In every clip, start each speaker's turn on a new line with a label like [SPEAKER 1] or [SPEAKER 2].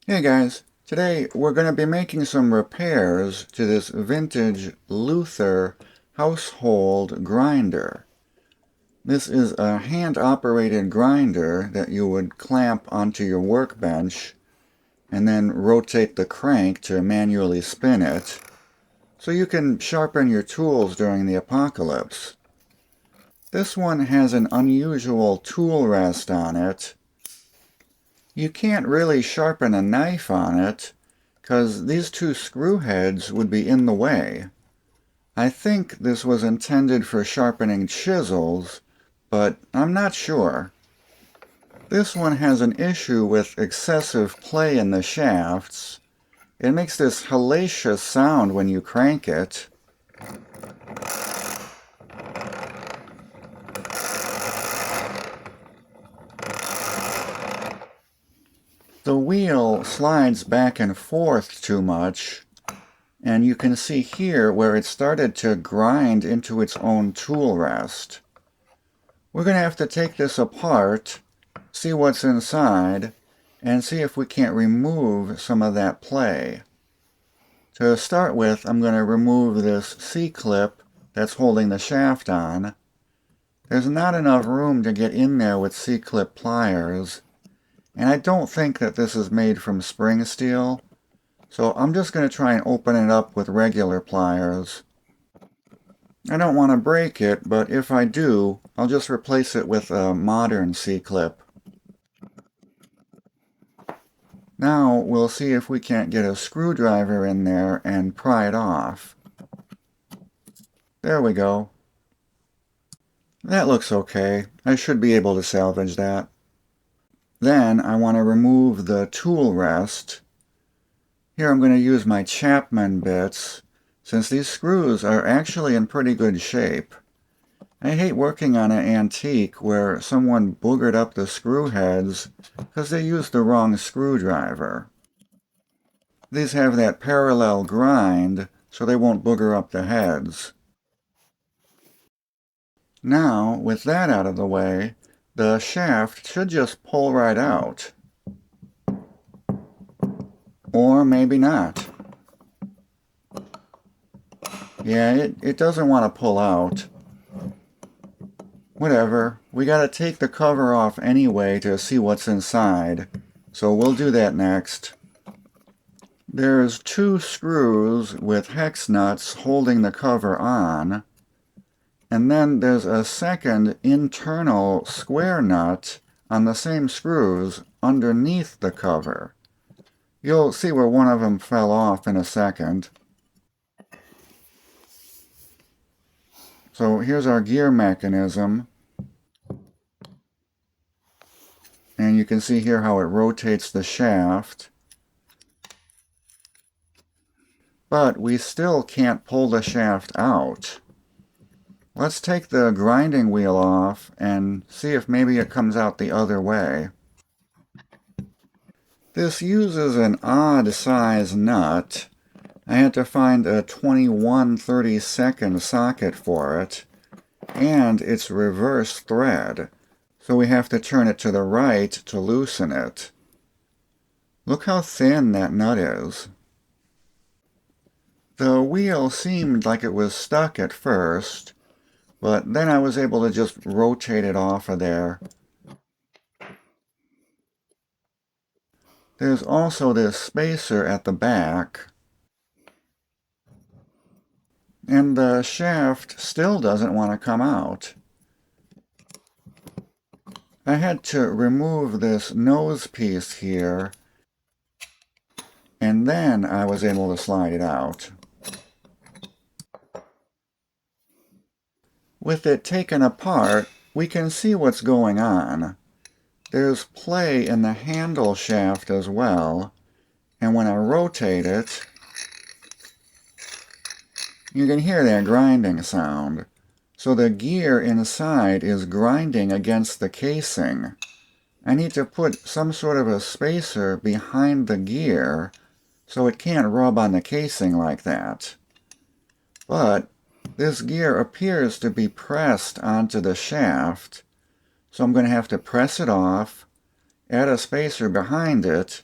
[SPEAKER 1] Hey guys, today we're going to be making some repairs to this vintage Luther household grinder. This is a hand-operated grinder that you would clamp onto your workbench and then rotate the crank to manually spin it so you can sharpen your tools during the apocalypse. This one has an unusual tool rest on it. You can't really sharpen a knife on it, because these two screw heads would be in the way. I think this was intended for sharpening chisels, but I'm not sure. This one has an issue with excessive play in the shafts. It makes this hellacious sound when you crank it. The wheel slides back and forth too much, and you can see here where it started to grind into its own tool rest. We're going to have to take this apart, see what's inside, and see if we can't remove some of that play. To start with, I'm going to remove this C-clip that's holding the shaft on. There's not enough room to get in there with C-clip pliers, and I don't think that this is made from spring steel, so I'm just going to try and open it up with regular pliers. I don't want to break it, but if I do, I'll just replace it with a modern C-clip. Now we'll see if we can't get a screwdriver in there and pry it off. There we go. That looks okay. I should be able to salvage that. Then I want to remove the tool rest. Here I'm going to use my Chapman bits, since these screws are actually in pretty good shape. I hate working on an antique where someone boogered up the screw heads because they used the wrong screwdriver. These have that parallel grind, so they won't booger up the heads. Now, with that out of the way, the shaft should just pull right out. Or maybe not. Yeah, it doesn't want to pull out. Whatever, we gotta take the cover off anyway to see what's inside, so we'll do that next. There's two screws with hex nuts holding the cover on, and then there's a second internal square nut on the same screws underneath the cover. You'll see where one of them fell off in a second. So here's our gear mechanism. And you can see here how it rotates the shaft. But we still can't pull the shaft out. Let's take the grinding wheel off and see if maybe it comes out the other way. This uses an odd size nut. I had to find a 21/32 socket for it, and it's reverse thread, so we have to turn it to the right to loosen it. Look how thin that nut is. The wheel seemed like it was stuck at first, but then I was able to just rotate it off of there. There's also this spacer at the back. And the shaft still doesn't want to come out. I had to remove this nose piece here, and then I was able to slide it out. With it taken apart, we can see what's going on. There's play in the handle shaft as well, and when I rotate it, you can hear that grinding sound. So the gear inside is grinding against the casing. I need to put some sort of a spacer behind the gear so it can't rub on the casing like that. But this gear appears to be pressed onto the shaft, so I'm going to have to press it off, add a spacer behind it,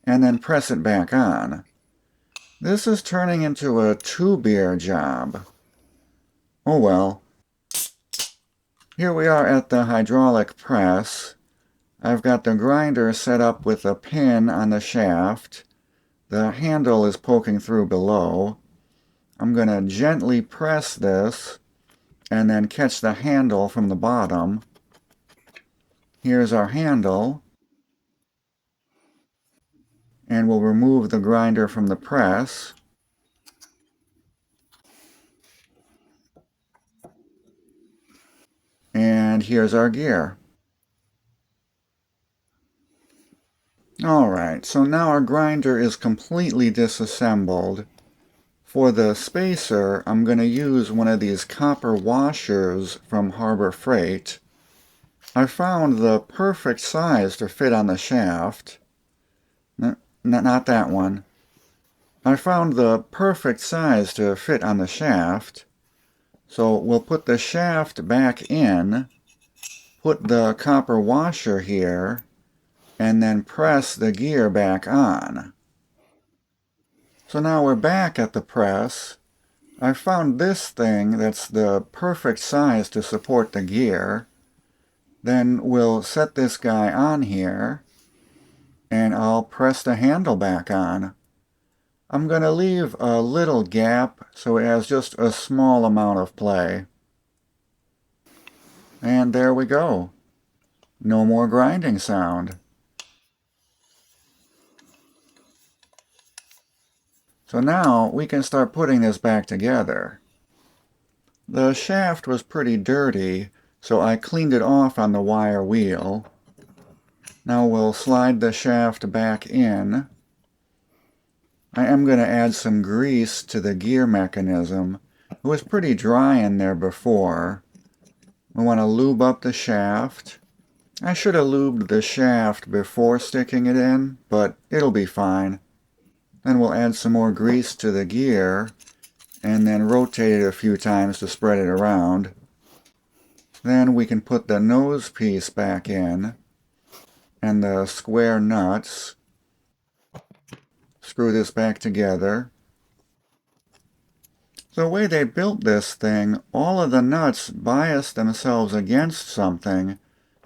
[SPEAKER 1] and then press it back on. This is turning into a two-beer job. Oh well. Here we are at the hydraulic press. I've got the grinder set up with a pin on the shaft. The handle is poking through below. I'm going to gently press this and then catch the handle from the bottom. Here's our handle. And we'll remove the grinder from the press. And here's our gear. Alright, so now our grinder is completely disassembled. For the spacer, I'm going to use one of these copper washers from Harbor Freight. I found the perfect size to fit on the shaft. Not that one. I found the perfect size to fit on the shaft. So we'll put the shaft back in, put the copper washer here, and then press the gear back on. So now we're back at the press. I found this thing that's the perfect size to support the gear. Then we'll set this guy on here, and I'll press the handle back on. I'm going to leave a little gap so it has just a small amount of play. And there we go. No more grinding sound. So now we can start putting this back together. The shaft was pretty dirty, so I cleaned it off on the wire wheel. Now we'll slide the shaft back in. I am going to add some grease to the gear mechanism. It was pretty dry in there before. We want to lube up the shaft. I should have lubed the shaft before sticking it in, but it'll be fine. Then we'll add some more grease to the gear, and then rotate it a few times to spread it around. Then we can put the nose piece back in, and the square nuts. Screw this back together. The way they built this thing, all of the nuts bias themselves against something,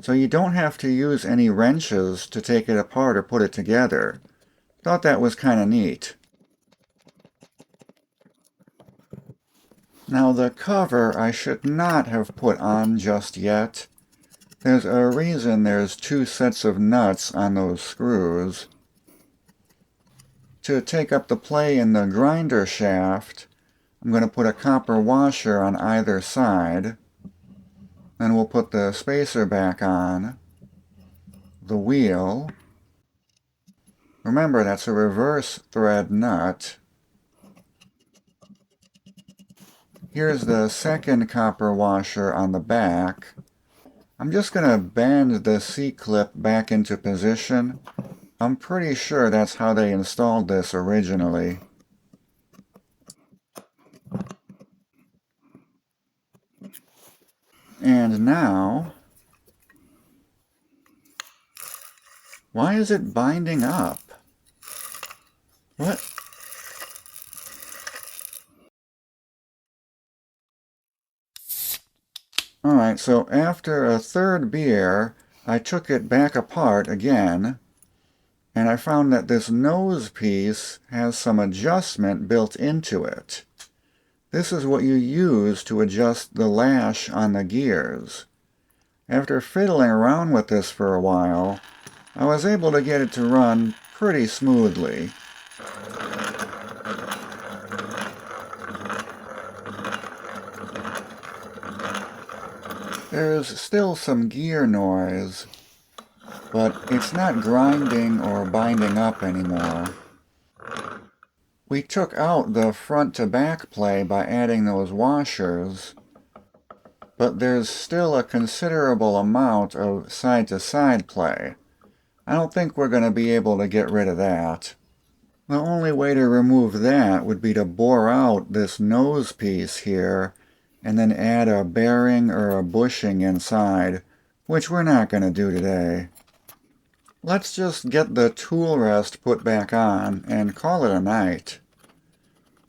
[SPEAKER 1] so you don't have to use any wrenches to take it apart or put it together. Thought that was kind of neat. Now the cover I should not have put on just yet. There's a reason there's two sets of nuts on those screws. To take up the play in the grinder shaft, I'm going to put a copper washer on either side. Then we'll put the spacer back on. The wheel. Remember, that's a reverse thread nut. Here's the second copper washer on the back. I'm just going to bend the C-clip back into position. I'm pretty sure that's how they installed this originally. And now, why is it binding up? What? Alright, so after a third beer, I took it back apart again, and I found that this nose piece has some adjustment built into it. This is what you use to adjust the lash on the gears. After fiddling around with this for a while, I was able to get it to run pretty smoothly. There's still some gear noise, but it's not grinding or binding up anymore. We took out the front to back play by adding those washers, but there's still a considerable amount of side to side play. I don't think we're going to be able to get rid of that. The only way to remove that would be to bore out this nose piece here and then add a bearing or a bushing inside, which we're not going to do today. Let's just get the tool rest put back on and call it a night.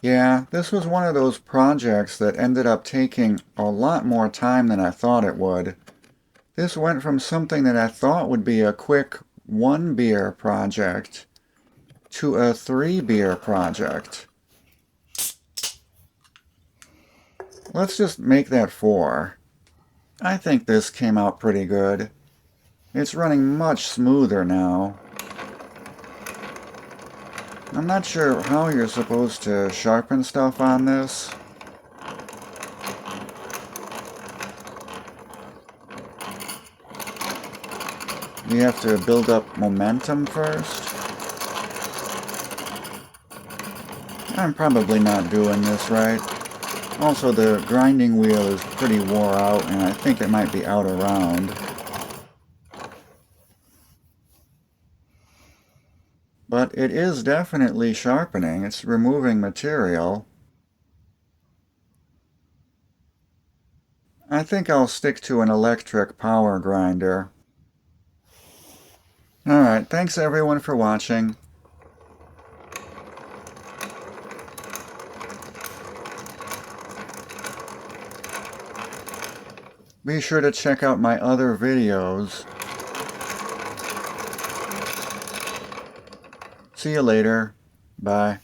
[SPEAKER 1] Yeah, this was one of those projects that ended up taking a lot more time than I thought it would. This went from something that I thought would be a quick 1 beer project to a 3 beer project. Let's just make that 4. I think this came out pretty good. It's running much smoother now. I'm not sure how you're supposed to sharpen stuff on this. You have to build up momentum first. I'm probably not doing this right. Also, the grinding wheel is pretty wore out, and I think it might be out of round. But it is definitely sharpening. It's removing material. I think I'll stick to an electric power grinder. Alright, thanks everyone for watching. Be sure to check out my other videos. See you later. Bye.